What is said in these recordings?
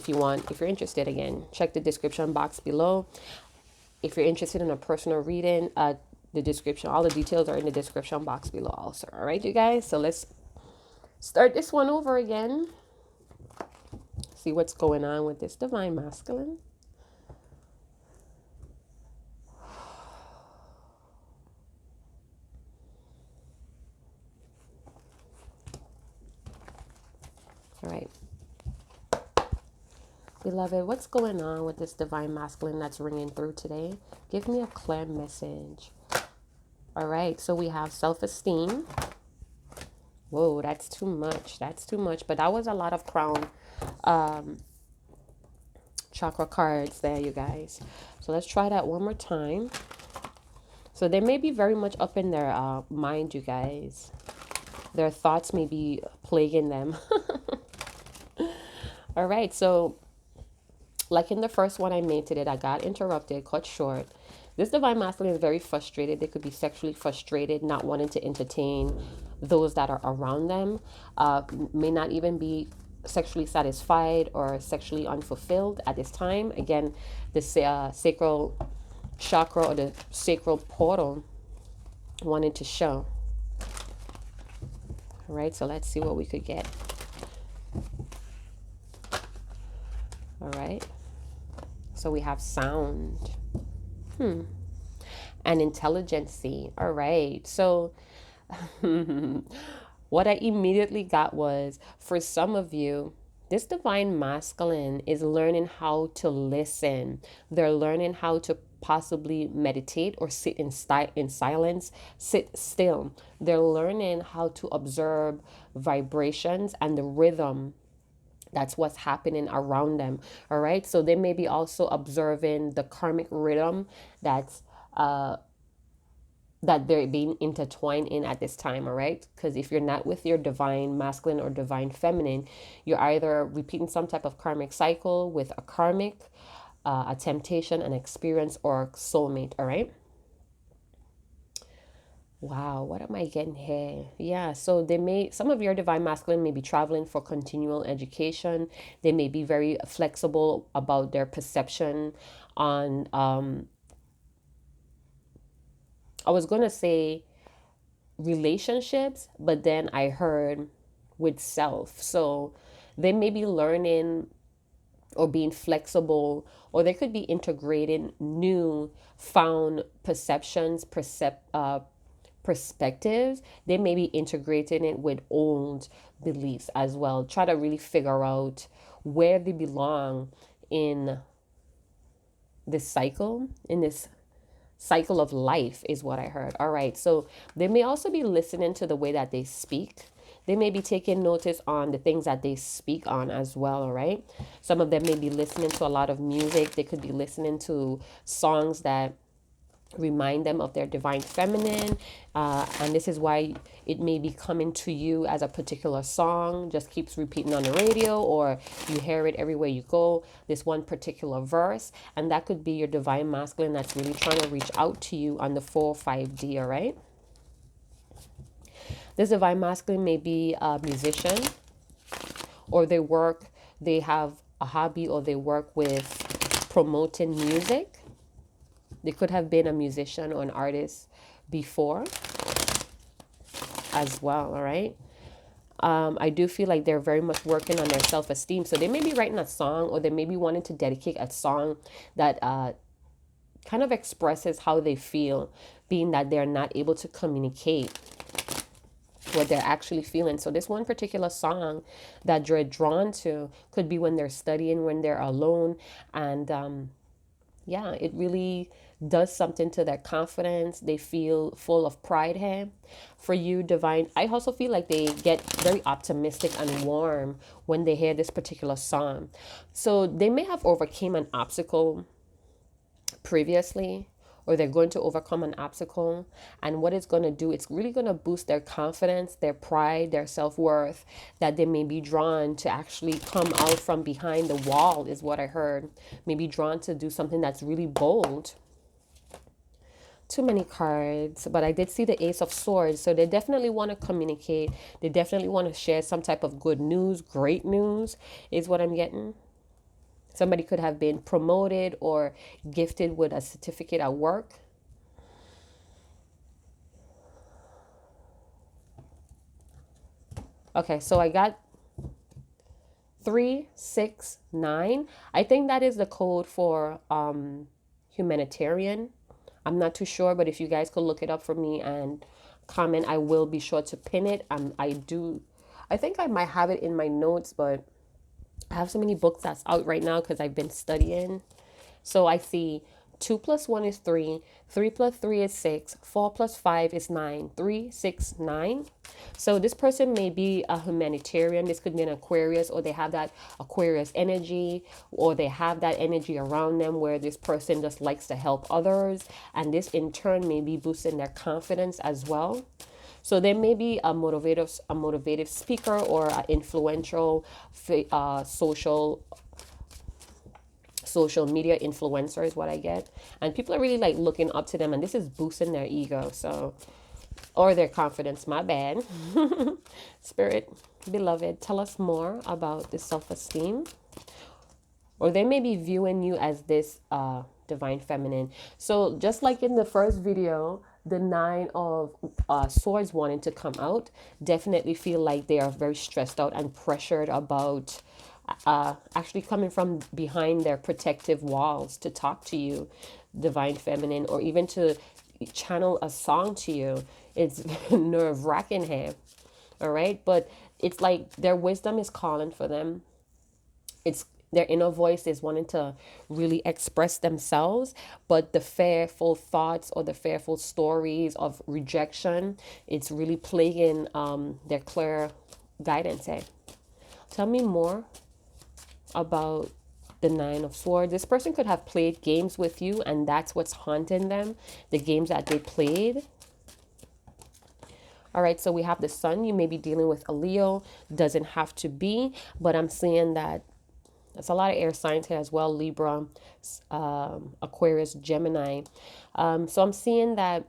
you want. If you're interested, again, check the description box below. If you're interested in a personal reading, the description, all the details are in the description box below also. All right, you guys. So let's start this one over again. See what's going on with this divine masculine. All right. Beloved, what's going on with this divine masculine that's ringing through today? Give me a clear message. All right. So we have self-esteem. Whoa, that's too much. That's too much. But that was a lot of crown chakra cards there, you guys. So let's try that one more time. So they may be very much up in their mind, you guys. Their thoughts may be plaguing them. All right, so like in the first one I made today, I got interrupted, cut short. This divine masculine is very frustrated. They could be sexually frustrated, not wanting to entertain those that are around them. May not even be sexually satisfied or sexually unfulfilled at this time. Again, the sacral chakra or the sacral portal wanted to show. All right, so let's see what we could get. All right, so we have sound and intelligency. All right, so what I immediately got was, for some of you, this divine masculine is learning how to listen. They're learning how to possibly meditate or sit in silence, sit still. They're learning how to observe vibrations and the rhythm. That's what's happening around them. All right. So they may be also observing the karmic rhythm that's that they're being intertwined in at this time. All right. Because if you're not with your divine masculine or divine feminine, you're either repeating some type of karmic cycle with a karmic, a temptation, an experience, or soulmate. All right. Wow, what am I getting here? Yeah, so some of your divine masculine may be traveling for continual education. They may be very flexible about their perception on, I was going to say relationships, but then I heard with self. So they may be learning or being flexible, or they could be integrating new found perspectives. They may be integrating it with old beliefs as well. Try to really figure out where they belong in this cycle, of life is what I heard. All right. So they may also be listening to the way that they speak. They may be taking notice on the things that they speak on as well. All right. Some of them may be listening to a lot of music. They could be listening to songs that remind them of their divine feminine, and this is why it may be coming to you as a particular song, just keeps repeating on the radio, or you hear it everywhere you go, this one particular verse, and that could be your divine masculine that's really trying to reach out to you on the 4-5D. All right, this divine masculine may be a musician, or they have a hobby, or they work with promoting music. They could have been a musician or an artist before as well. All right. I do feel like they're very much working on their self-esteem. So they may be writing a song, or they may be wanting to dedicate a song that kind of expresses how they feel, being that they're not able to communicate what they're actually feeling. So this one particular song that you're drawn to could be when they're studying, when they're alone, and yeah, it really does something to their confidence. They feel full of pride here. For you, divine, I also feel like they get very optimistic and warm when they hear this particular song. So they may have overcame an obstacle previously, or they're going to overcome an obstacle, and what it's going to do, it's really going to boost their confidence, their pride, their self-worth, that they may be drawn to actually come out from behind the wall, is what I heard. Maybe drawn to do something that's really bold. Too many cards, but I did see the Ace of Swords. So they definitely want to communicate. They definitely want to share some type of good news, great news is what I'm getting. Somebody could have been promoted or gifted with a certificate at work. Okay, so I got 369. I think that is the code for humanitarian. I'm not too sure, but if you guys could look it up for me and comment, I will be sure to pin it. I think I might have it in my notes, but I have so many books that's out right now because I've been studying. So I see 2 plus 1 is 3, 3 plus 3 is 6, 4 plus 5 is 9, 3, 6, 9. So this person may be a humanitarian. This could be an Aquarius, or they have that Aquarius energy, or they have that energy around them where this person just likes to help others. And this in turn may be boosting their confidence as well. So there may be a motivative speaker or an influential social media influencer is what I get. And people are really like looking up to them, and this is boosting their ego. So, or their confidence, my bad. Spirit, beloved, tell us more about this self-esteem. Or they may be viewing you as this divine feminine. So just like in the first video, the 9 of swords wanting to come out, definitely feel like they are very stressed out and pressured about actually coming from behind their protective walls to talk to you, divine feminine, or even to channel a song to you. It's nerve-wracking here. All right, but it's like their wisdom is calling for them. It's their inner voice is wanting to really express themselves, but the fearful thoughts or the fearful stories of rejection, it's really plaguing their clear guidance. Hey, tell me more about the 9 of swords. This person could have played games with you, and that's what's haunting them, the games that they played. All right, so we have the sun. You may be dealing with a Leo. Doesn't have to be, but I'm seeing that there's a lot of air signs here as well. Libra, Aquarius, Gemini. So I'm seeing that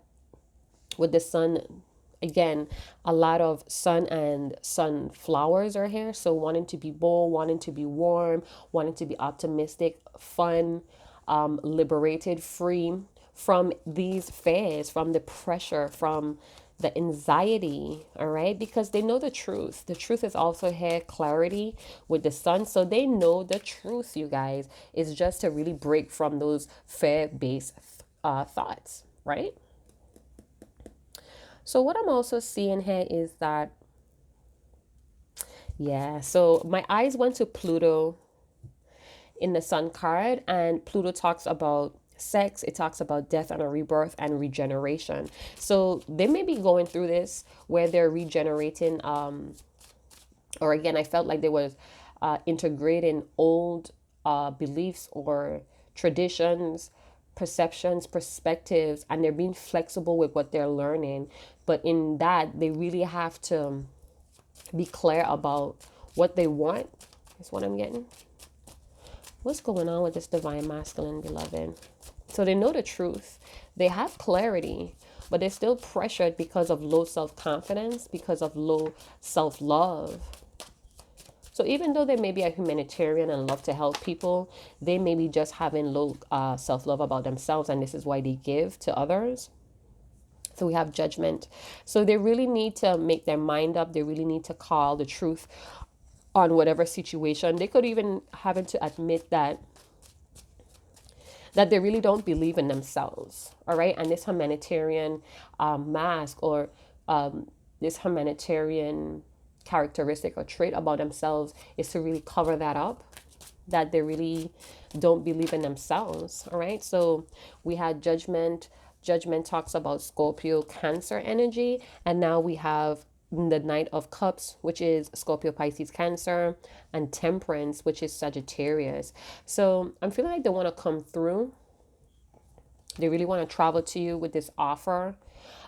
with the sun, again, a lot of sun and sunflowers are here. So wanting to be bold, wanting to be warm, wanting to be optimistic, fun, liberated, free from these fears, from the pressure, from the anxiety. All right, because they know the truth. The truth is also here, clarity with the sun. So they know the truth, you guys. Is just to really break from those fear-based thoughts, right? So what I'm also seeing here is that, yeah, so my eyes went to Pluto in the sun card, and Pluto talks about sex, it talks about death and a rebirth and regeneration. So they may be going through this where they're regenerating, or again, I felt like they was integrating old beliefs or traditions, perceptions, perspectives, and they're being flexible with what they're learning. But in that, they really have to be clear about what they want. That's what I'm getting. What's going on with this divine masculine, beloved? So they know the truth. They have clarity, but they're still pressured because of low self-confidence, because of low self-love. So even though they may be a humanitarian and love to help people, they may be just having low self-love about themselves, and this is why they give to others. So we have judgment. So they really need to make their mind up. They really need to call the truth on whatever situation. They could even having to admit that they really don't believe in themselves. All right. And this humanitarian mask, or this humanitarian characteristic or trait about themselves, is to really cover that up, that they really don't believe in themselves. All right. So we had judgment. Judgment talks about Scorpio, Cancer energy. And now we have the Knight of Cups, which is Scorpio, Pisces, Cancer, and Temperance, which is Sagittarius. So I'm feeling like they want to come through. They really want to travel to you with this offer.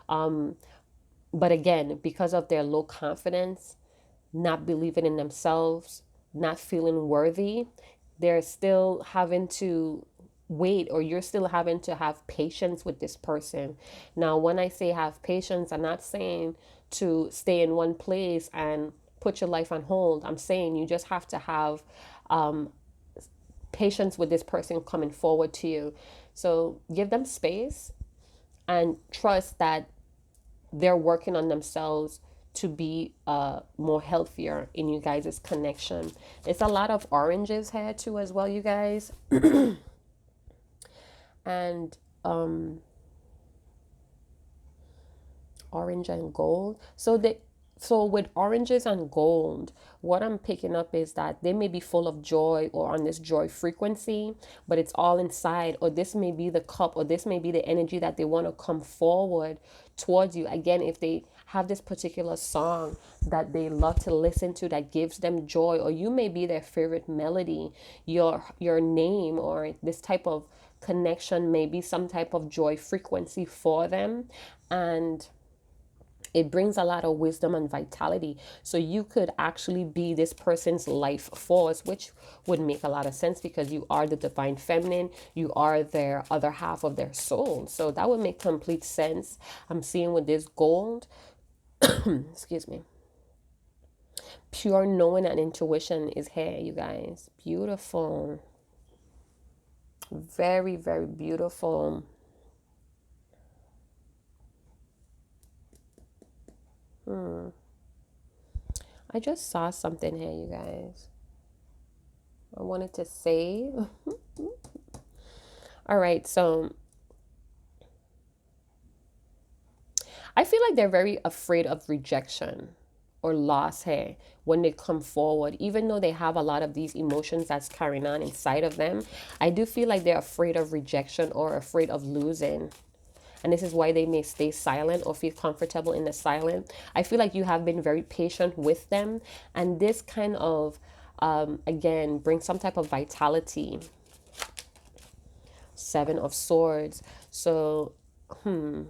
But again, because of their low confidence, not believing in themselves, not feeling worthy, they're still having to wait, or you're still having to have patience with this person. Now, when I say have patience, I'm not saying to stay in one place and put your life on hold. I'm saying you just have to have patience with this person coming forward to you. So give them space and trust that they're working on themselves to be more healthier in you guys' connection. It's a lot of oranges here too as well, you guys. And orange and gold. So with oranges and gold, what I'm picking up is that they may be full of joy or on this joy frequency, but it's all inside, or this may be the cup, or this may be the energy that they want to come forward towards you. Again, if they have this particular song that they love to listen to that gives them joy, or you may be their favorite melody, your name or this type of connection may be some type of joy frequency for them, and it brings a lot of wisdom and vitality. So you could actually be this person's life force, which would make a lot of sense because you are the divine feminine. You are their other half of their soul. So that would make complete sense. I'm seeing with this gold, excuse me, pure knowing and intuition is here, you guys. Beautiful. Very, very beautiful. I just saw something here, you guys. I wanted to say. All right, so I feel like they're very afraid of rejection or loss here when they come forward, even though they have a lot of these emotions that's carrying on inside of them. I do feel like they're afraid of rejection or afraid of losing. And this is why they may stay silent or feel comfortable in the silent. I feel like you have been very patient with them. And this kind of, again, brings some type of vitality. Seven of Swords. So, for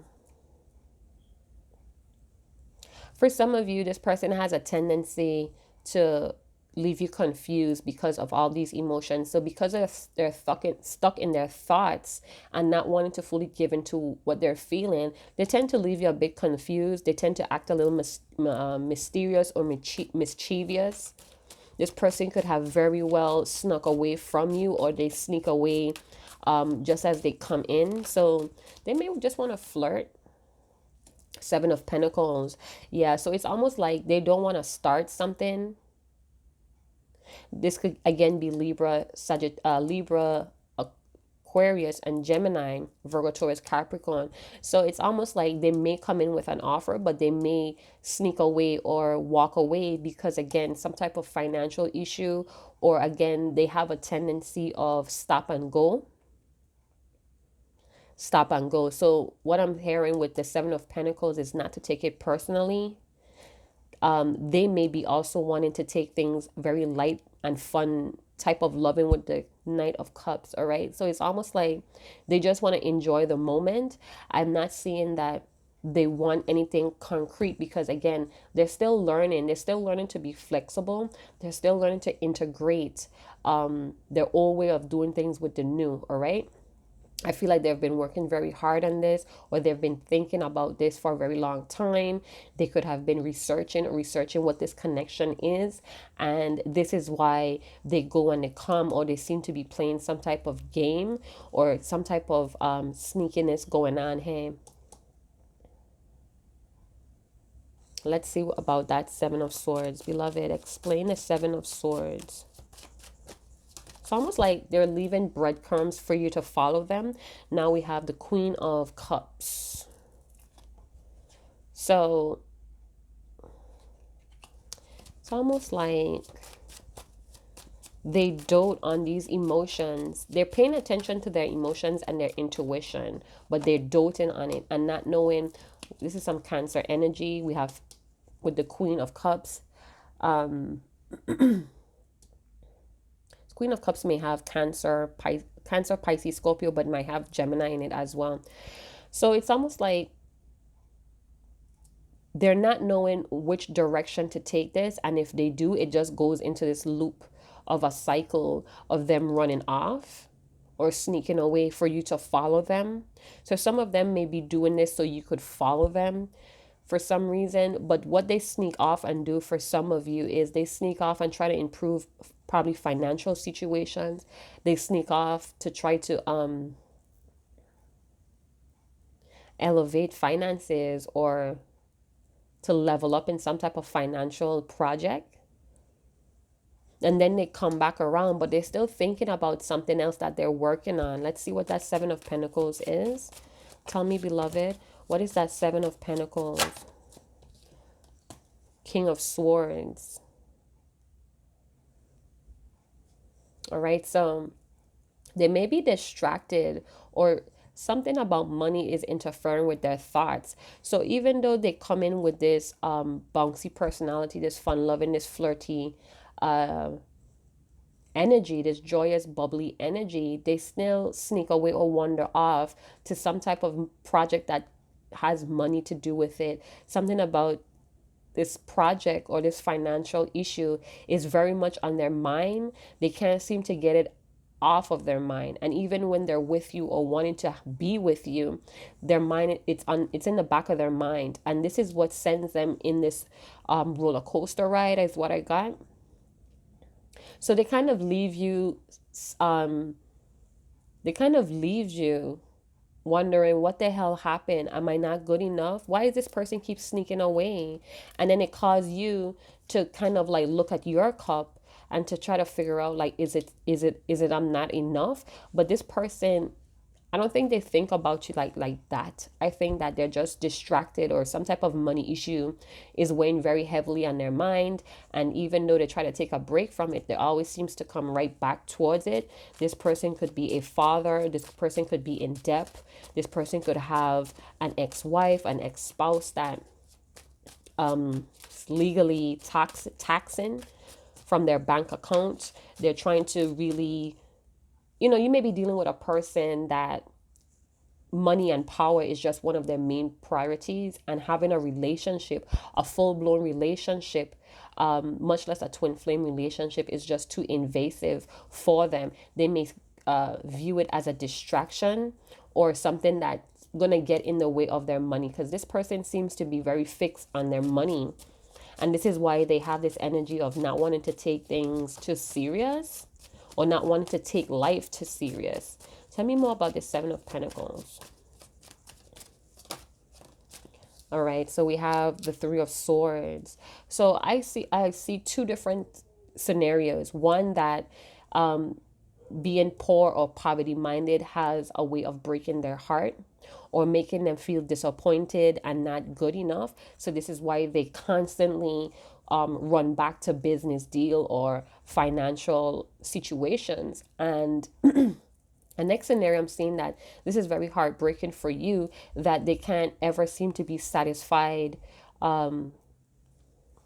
some of you, this person has a tendency to leave you confused because of all these emotions. So because they're stuck in their thoughts and not wanting to fully give into what they're feeling, they tend to leave you a bit confused. They tend to act a little mysterious or mischievous. This person could have very well snuck away from you, or they sneak away just as they come in. So they may just want to flirt. Seven of Pentacles. Yeah, so it's almost like they don't want to start something. This could again be Libra, Libra, Aquarius, and Gemini, Virgo, Taurus, Capricorn. So it's almost like they may come in with an offer, but they may sneak away or walk away because, again, some type of financial issue, or again, they have a tendency of stop and go. Stop and go. So what I'm hearing with the Seven of Pentacles is not to take it personally. They may be also wanting to take things very light and fun type of loving with the Knight of Cups. All right. So it's almost like they just want to enjoy the moment. I'm not seeing that they want anything concrete because, again, they're still learning. They're still learning to be flexible. They're still learning to integrate their old way of doing things with the new. All right. I feel like they've been working very hard on this, or they've been thinking about this for a very long time. They could have been researching what this connection is. And this is why they go and they come, or they seem to be playing some type of game or some type of sneakiness going on here. Let's see about that Seven of Swords. Beloved, explain the Seven of Swords. It's almost like they're leaving breadcrumbs for you to follow them. Now we have the Queen of Cups. So it's almost like they dote on these emotions. They're paying attention to their emotions and their intuition, but they're doting on it and not knowing. This is some Cancer energy. We have with the Queen of Cups. Queen of Cups may have Cancer, Pisces, Scorpio, but might have Gemini in it as well. So it's almost like they're not knowing which direction to take this. And if they do, it just goes into this loop of a cycle of them running off or sneaking away for you to follow them. So some of them may be doing this so you could follow them for some reason. But what they sneak off and do for some of you is they sneak off and try to improve probably financial situations. They sneak off to try to elevate finances or to level up in some type of financial project. And then they come back around, but they're still thinking about something else that they're working on. Let's see what that Seven of Pentacles is. Tell me, beloved, what is that Seven of Pentacles? King of Swords. All right, so they may be distracted, or something about money is interfering with their thoughts. So even though they come in with this bouncy personality, this fun loving, this flirty energy, this joyous, bubbly energy, they still sneak away or wander off to some type of project that has money to do with it. Something about this project or this financial issue is very much on their mind. They can't seem to get it off of their mind. And even when they're with you or wanting to be with you, their mind, it's in the back of their mind. And this is what sends them in this roller coaster ride, is what I got. So they kind of leave you wondering, what the hell happened? Am I not good enough? Why is this person keep sneaking away? And then it caused you to kind of like look at your cup and to try to figure out, like, is it I'm not enough? But this person, I don't think they think about you like that. I think that they're just distracted, or some type of money issue is weighing very heavily on their mind. And even though they try to take a break from it, they always seems to come right back towards it. This person could be a father. This person could be in debt. This person could have an ex-wife, an ex-spouse that legally taxing from their bank account. They're trying to really, you may be dealing with a person that money and power is just one of their main priorities, and having a relationship, a full-blown relationship, much less a twin flame relationship, is just too invasive for them. They may view it as a distraction or something that's gonna get in the way of their money, because this person seems to be very fixed on their money. And this is why they have this energy of not wanting to take things too serious, or not wanting to take life too serious. Tell me more about the Seven of Pentacles. All right, so we have the Three of Swords. So I see two different scenarios. One that being poor or poverty minded has a way of breaking their heart or making them feel disappointed and not good enough. So this is why they constantly run back to business deal or financial situations. And the next scenario, I'm seeing that this is very heartbreaking for you, that they can't ever seem to be satisfied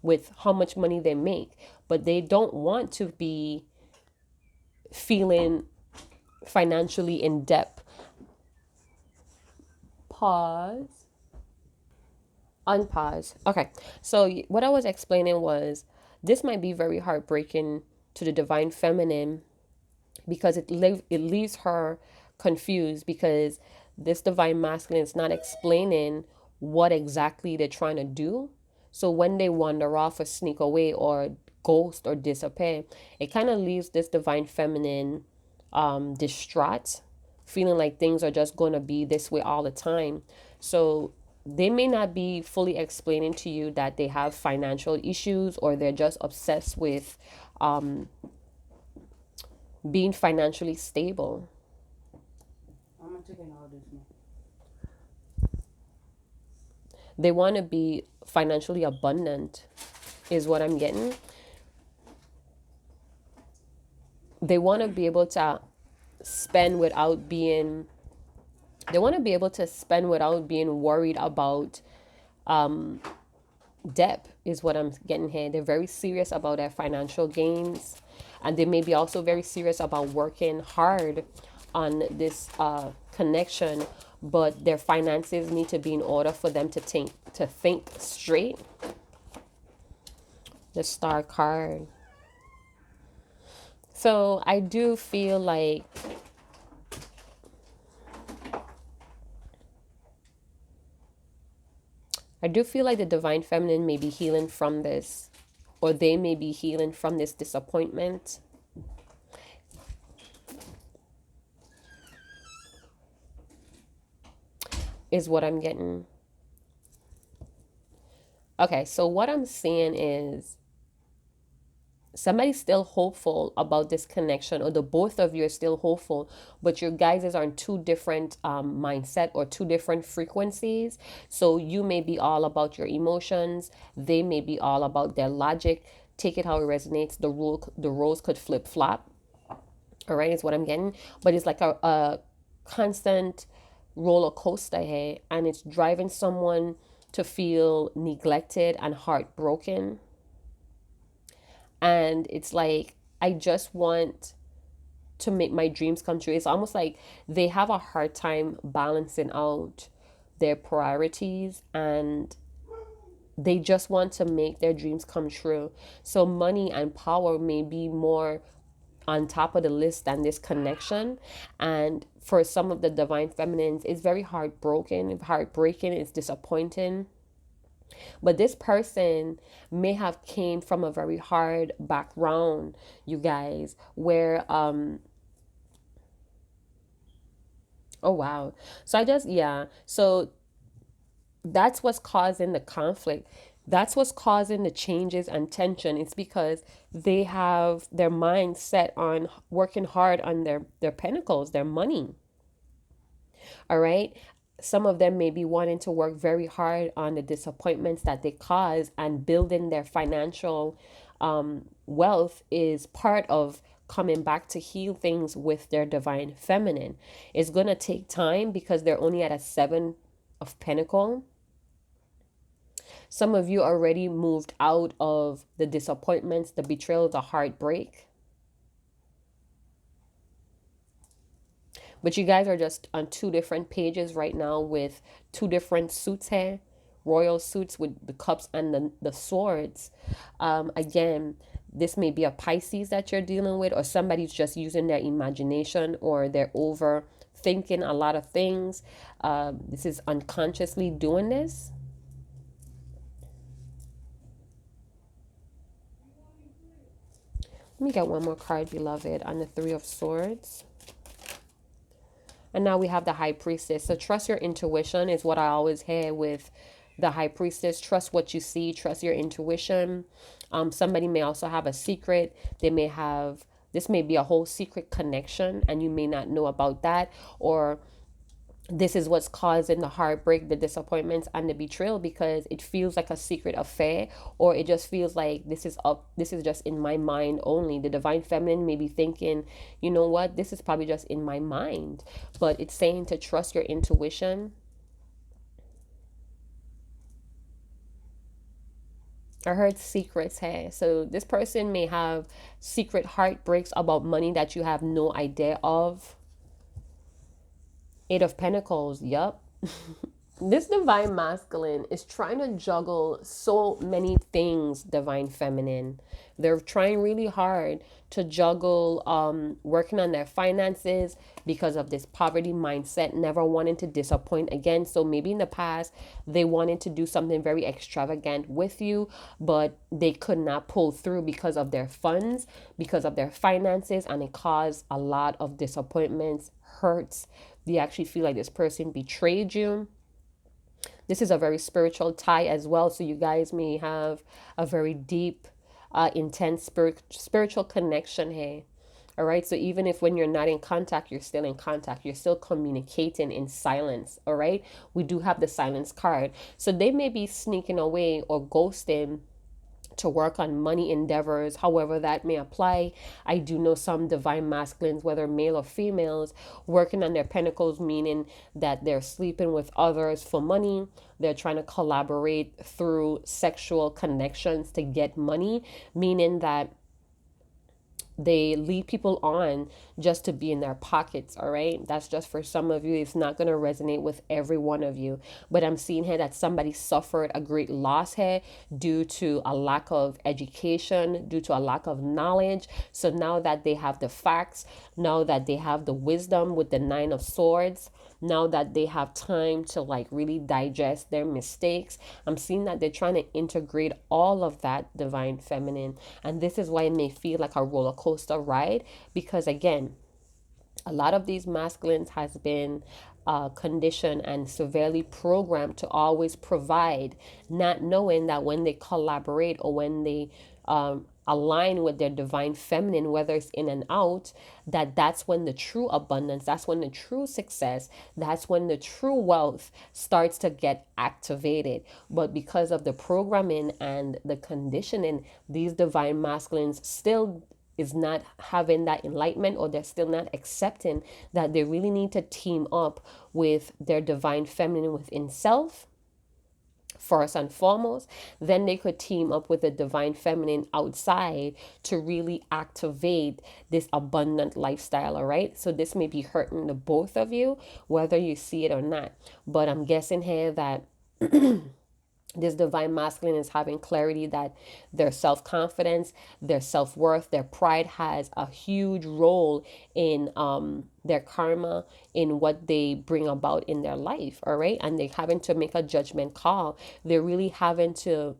with how much money they make, but they don't want to be feeling financially in debt. Pause. Unpause. Okay, so what I was explaining was, this might be very heartbreaking to the divine feminine, because it leaves her confused, because this divine masculine is not explaining what exactly they're trying to do. So when they wander off or sneak away or ghost or disappear, it kind of leaves this divine feminine distraught, feeling like things are just going to be this way all the time. So they may not be fully explaining to you that they have financial issues, or they're just obsessed with being financially stable. They want to be financially abundant, is what I'm getting. They want to be able to spend without being worried about debt, is what I'm getting here. They're very serious about their financial gains, and they may be also very serious about working hard on this connection, but their finances need to be in order for them to think straight. The Star card. So I do feel like the divine feminine may be healing from this, or they may be healing from this disappointment. is what I'm getting. Okay, so what I'm seeing is somebody's still hopeful about this connection, or the both of you are still hopeful, but your guys are on two different mindset or two different frequencies. So you may be all about your emotions, they may be all about their logic. Take it how it resonates. The roles could flip flop. All right, is what I'm getting. But it's like a constant roller coaster here, and it's driving someone to feel neglected and heartbroken. And it's like, I just want to make my dreams come true. It's almost like they have a hard time balancing out their priorities, and they just want to make their dreams come true. So money and power may be more on top of the list than this connection. And for some of the divine feminines, it's very heartbreaking, it's disappointing. But this person may have came from a very hard background, you guys, where oh wow. So I just, yeah. So that's what's causing the conflict. That's what's causing the changes and tension. It's because they have their mind set on working hard on their pentacles, their money. All right. Some of them may be wanting to work very hard on the disappointments that they cause, and building their financial wealth is part of coming back to heal things with their divine feminine. It's going to take time because they're only at a 7 of Pentacle. Some of you already moved out of the disappointments, the betrayal, the heartbreak. But you guys are just on two different pages right now with two different suits here. Royal suits with the cups and the swords. Again, this may be a Pisces that you're dealing with, or somebody's just using their imagination, or they're overthinking a lot of things. This is unconsciously doing this. Let me get one more card, beloved, on the Three of Swords. And now we have the High Priestess. So trust your intuition is what I always hear with the High Priestess. Trust what you see. Trust your intuition. Somebody may also have a secret. They may have, this may be a whole secret connection, and you may not know about that. Or this is what's causing the heartbreak, the disappointments, and the betrayal, because it feels like a secret affair, or it just feels like this is just in my mind only. The divine feminine may be thinking, you know what, this is probably just in my mind. But it's saying to trust your intuition. I heard secrets here. So this person may have secret heartbreaks about money that you have no idea of. 8 of Pentacles, yup. This divine masculine is trying to juggle so many things, divine feminine. They're trying really hard to juggle working on their finances because of this poverty mindset, never wanting to disappoint again. So maybe in the past they wanted to do something very extravagant with you, but they could not pull through because of their funds, because of their finances, and it caused a lot of disappointments, hurts. You actually feel like this person betrayed you. This is a very spiritual tie as well. So you guys may have a very deep, intense spiritual connection here. All right. So even if when you're not in contact, you're still in contact. You're still communicating in silence. All right. We do have the silence card. So they may be sneaking away or ghosting to work on money endeavors, however that may apply. I do know some divine masculines, whether male or females, working on their pentacles, meaning that they're sleeping with others for money. They're trying to collaborate through sexual connections to get money, meaning that they lead people on just to be in their pockets. All right, that's just for some of you. It's not going to resonate with every one of you, but I'm seeing here that somebody suffered a great loss here due to a lack of education, due to a lack of knowledge. So now that they have the facts, now that they have the wisdom with the 9 of Swords, now that they have time to like really digest their mistakes, I'm seeing that they're trying to integrate all of that, divine feminine. And this is why it may feel like a roller coaster ride, because again, a lot of these masculines has been conditioned and severely programmed to always provide, not knowing that when they collaborate or when they align with their divine feminine, whether it's in and out, that's when the true abundance, that's when the true success, that's when the true wealth starts to get activated. But because of the programming and the conditioning, these divine masculines still is not having that enlightenment, or they're still not accepting that they really need to team up with their divine feminine within self first and foremost. Then they could team up with the divine feminine outside to really activate this abundant lifestyle. All right, so this may be hurting the both of you, whether you see it or not. But I'm guessing here that this divine masculine is having clarity that their self-confidence, their self-worth, their pride has a huge role in their karma, in what they bring about in their life. All right, and they're having to make a judgment call. They're really having to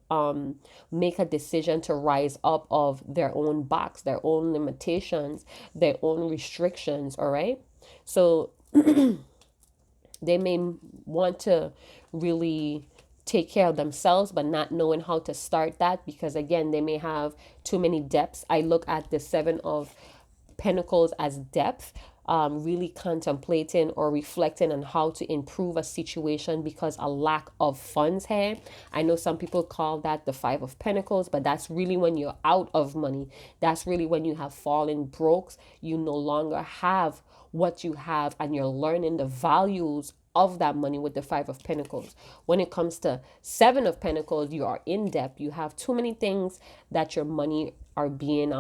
make a decision to rise up of their own box, their own limitations, their own restrictions. All right, so they may want to really take care of themselves, but not knowing how to start that, because again, they may have too many depths. I look at the Seven of Pentacles as depth, really contemplating or reflecting on how to improve a situation because a lack of funds here. I know some people call that the Five of Pentacles, but that's really when you're out of money. That's really when you have fallen broke. You no longer have what you have, and you're learning the values of that money with the Five of Pentacles. When it comes to Seven of Pentacles, you are in debt. You have too many things that your money are being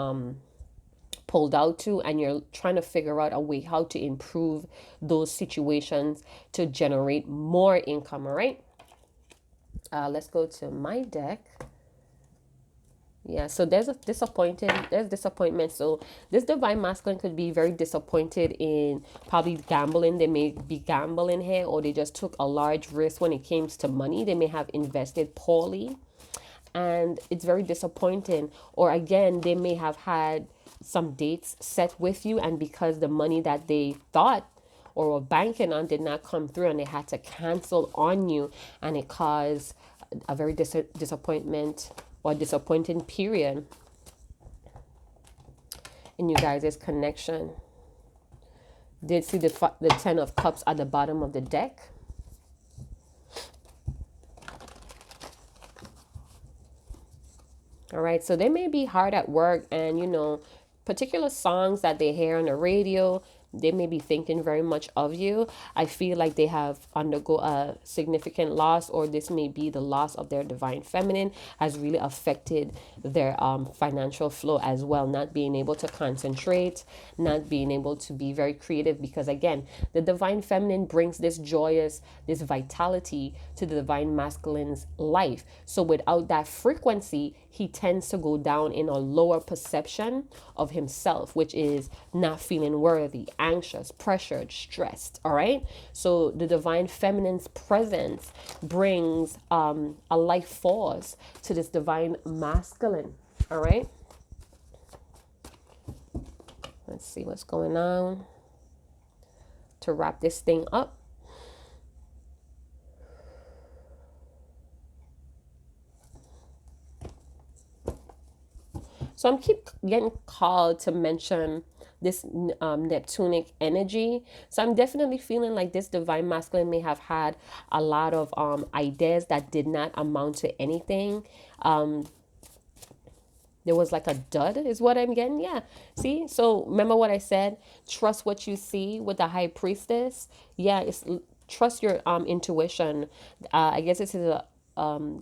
pulled out to, and you're trying to figure out a way how to improve those situations to generate more income. All right, let's go to my deck. Yeah, so there's disappointment. So this divine masculine could be very disappointed in probably gambling. They may be gambling here, or they just took a large risk when it came to money. They may have invested poorly, and it's very disappointing. Or again, they may have had some dates set with you, and because the money that they thought or were banking on did not come through, and they had to cancel on you, and it caused a very disappointment or disappointing period in you guys' connection. Did see the Ten of Cups at the bottom of the deck. All right, so they may be hard at work, and particular songs that they hear on the radio, they may be thinking very much of you. I feel like they have undergo a significant loss, or this may be the loss of their divine feminine has really affected their financial flow as well. Not being able to concentrate, not being able to be very creative, because again, the divine feminine brings this joyous, this vitality to the divine masculine's life. So without that frequency, he tends to go down in a lower perception of himself, which is not feeling worthy, anxious, pressured, stressed. All right, so the divine feminine's presence brings a life force to this divine masculine. All right, let's see what's going on to wrap this thing up. So I'm keep getting called to mention this Neptunic energy. So I'm definitely feeling like this divine masculine may have had a lot of ideas that did not amount to anything. There was like a dud is what I'm getting. Yeah. See? So remember what I said? Trust what you see with the High Priestess. Yeah, it's trust your intuition. I guess this is a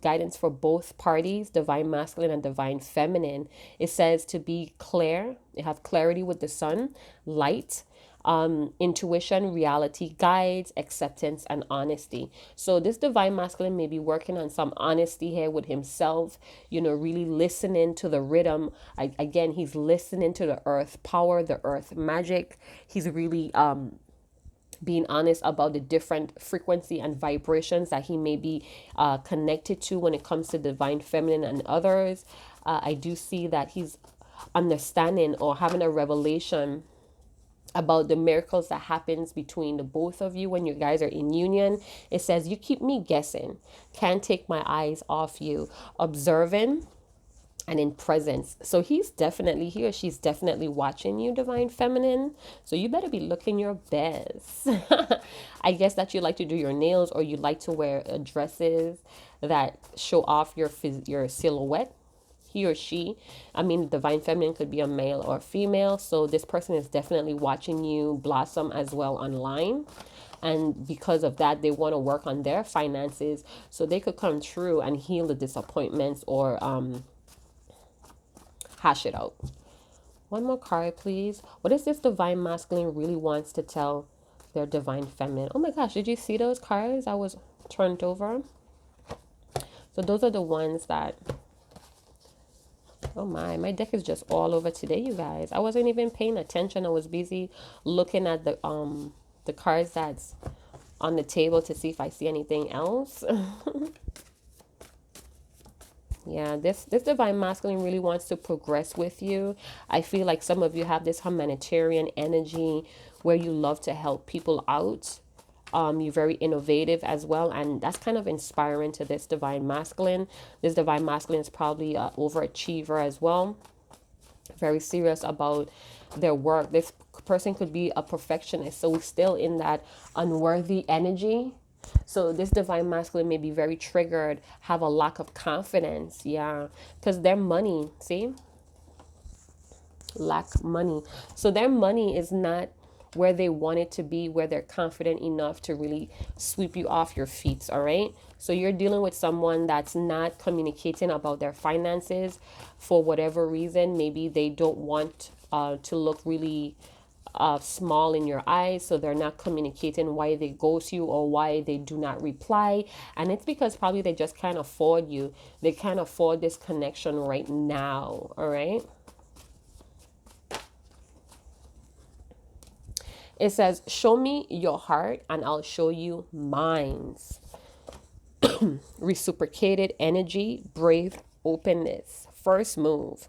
guidance for both parties, divine masculine and divine feminine. It says to be clear. You have clarity with the sun, light, intuition, reality, guides, acceptance, and honesty. So this divine masculine may be working on some honesty here with himself, really listening to the rhythm. Again, he's listening to the earth power, the earth magic. He's really being honest about the different frequency and vibrations that he may be connected to when it comes to divine feminine and others. I do see that he's understanding or having a revelation about the miracles that happens between the both of you when you guys are in union. It says, you keep me guessing, can't take my eyes off you, observing and in presence. So he or she's definitely watching you, divine feminine. So you better be looking your best. I guess that you like to do your nails, or you like to wear dresses that show off your silhouette. He or she, I mean, divine feminine could be a male or female. So this person is definitely watching you blossom as well online. And because of that, they want to work on their finances so they could come true and heal the disappointments, or hash it out. One more card, please. What is this divine masculine really wants to tell their divine feminine? Oh my gosh, did you see those cards? I was turned over. So those are the ones that, oh my deck is just all over today, you guys. I wasn't even paying attention. I was busy looking at the cards that's on the table to see if I see anything else. Yeah, this divine masculine really wants to progress with you. I feel like some of you have this humanitarian energy where you love to help people out. You're very innovative as well, and that's kind of inspiring to this divine masculine. This divine masculine is probably an overachiever as well, very serious about their work. This person could be a perfectionist, so we're still in that unworthy energy. So this divine masculine may be very triggered, have a lack of confidence. Yeah, because their money, see, lack money. So their money is not where they want it to be, where they're confident enough to really sweep you off your feet. All right. So you're dealing with someone that's not communicating about their finances for whatever reason. Maybe they don't want to look really small in your eyes, so they're not communicating why they ghost you or why they do not reply. And it's because probably they just can't afford you. They can't afford this connection right now. All right. It says, show me your heart and I'll show you mine's. Reciprocated energy, brave openness, first move.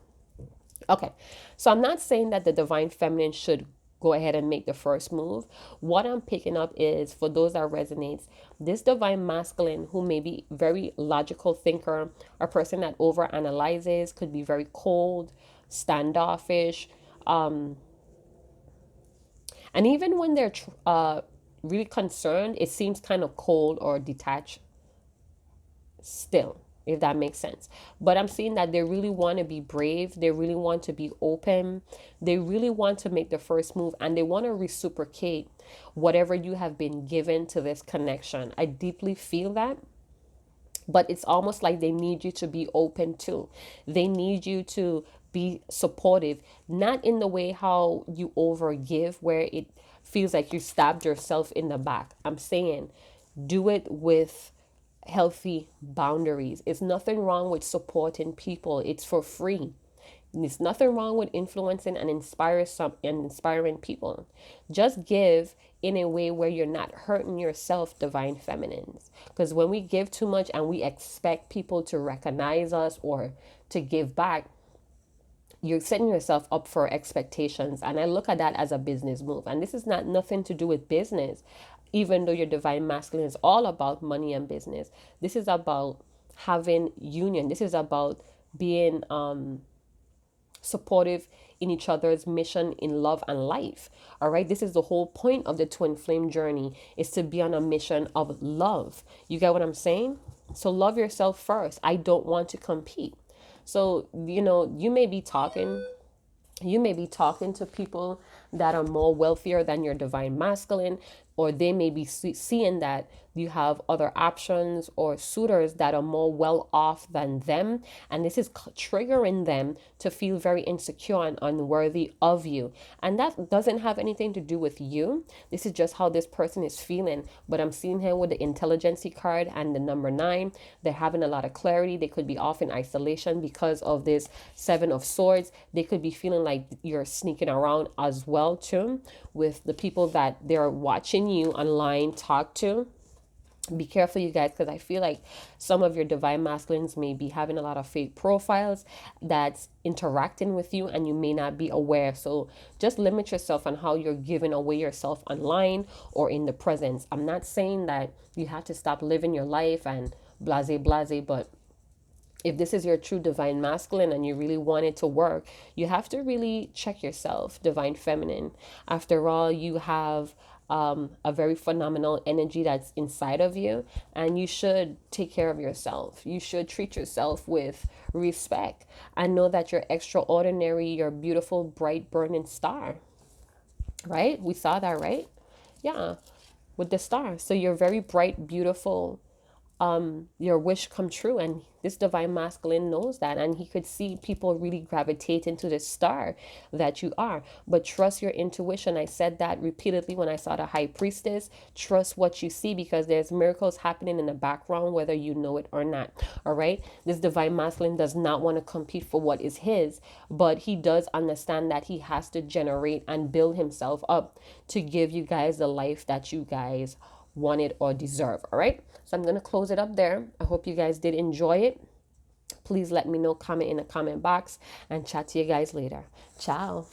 Okay, so I'm not saying that the divine feminine should go ahead and make the first move. What I'm picking up is, for those that resonates, this divine masculine who may be very logical thinker, a person that over analyzes, could be very cold, standoffish, and even when they're really concerned, it seems kind of cold or detached still, if that makes sense. But I'm seeing that they really want to be brave. They really want to be open. They really want to make the first move, and they want to reciprocate whatever you have been given to this connection. I deeply feel that. But it's almost like they need you to be open too. They need you to be supportive, not in the way how you overgive, where it feels like you stabbed yourself in the back. I'm saying do it with healthy boundaries. It's nothing wrong with supporting people. It's for free. There's nothing wrong with influencing and inspiring people. Just give in a way where you're not hurting yourself, divine feminines. Because when we give too much and we expect people to recognize us or to give back, you're setting yourself up for expectations. And I look at that as a business move. And this is not nothing to do with business, even though your divine masculine is all about money and business. This is about having union. This is about being supportive in each other's mission in love and life. All right. This is the whole point of the twin flame journey, is to be on a mission of love. You get what I'm saying? So love yourself first. I don't want to compete. So, you may be talking to people that are more wealthier than your divine masculine, or they may be seeing that you have other options or suitors that are more well off than them, and this is triggering them to feel very insecure and unworthy of you. And that doesn't have anything to do with you. This is just how this person is feeling. But I'm seeing here with the intelligence card and the number 9, they're having a lot of clarity. They could be off in isolation because of this 7 of Swords. They could be feeling like you're sneaking around as well too, with the people that they're watching you online talk to. Be careful, you guys, because I feel like some of your divine masculines may be having a lot of fake profiles that's interacting with you and you may not be aware. So just limit yourself on how you're giving away yourself online or in the presence. I'm not saying that you have to stop living your life and blase blase, but if this is your true divine masculine and you really want it to work, you have to really check yourself, divine feminine. After all, you have a very phenomenal energy that's inside of you, and you should take care of yourself. You should treat yourself with respect and know that you're extraordinary, you're a beautiful, bright, burning star, right? We saw that, right? Yeah, with the star. So you're very bright, beautiful, your wish come true, and this divine masculine knows that, and he could see people really gravitate into the star that you are. But trust your intuition. I said that repeatedly when I saw the high priestess. Trust what you see, because there's miracles happening in the background whether you know it or not. All right, this divine masculine does not want to compete for what is his, but he does understand that he has to generate and build himself up to give you guys the life that you guys wanted or deserve. All right, so I'm going to close it up there. I hope you guys did enjoy it. Please let me know, comment in the comment box, and chat to you guys later. Ciao.